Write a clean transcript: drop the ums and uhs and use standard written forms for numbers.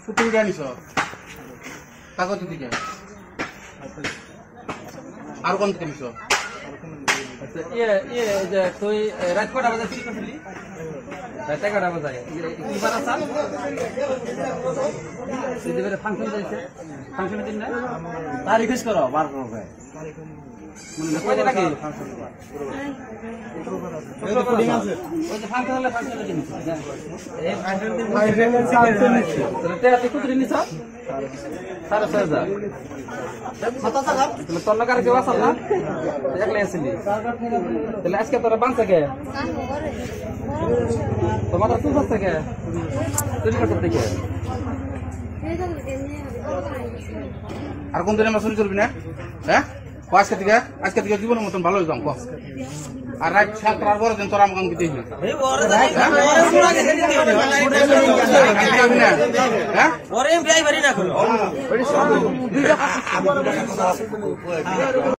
Shooting দিয়ে আনিস কাগজ দিকে আর কোন থেকে নিস তুই রাত কটা বাজে শুরু করছিলি? রাতে কটা বাজে কি বার আসাল ফাংশন যাইছে ফাংশনের দিন না তারিখ ফিক্স করো বার করো কয়টা নাকি ফাংশন হলে ফাংশনের দিন কত দিন নিছ 6,500 তোর লাগার কেউ আসল না একলাই আসলি তাহলে আজকে তোরা বাঁচ থাকে তোমার তো চুপ থাকে চুরি করতে থেকে আর কোন দিন আমরা চুরি করবি না হ্যাঁ আজকে থেকে জীবনের মতন ভালো হইতাম আর রাত 7টার পরে দিন তোরা আমাকে দিতে হ্যাঁ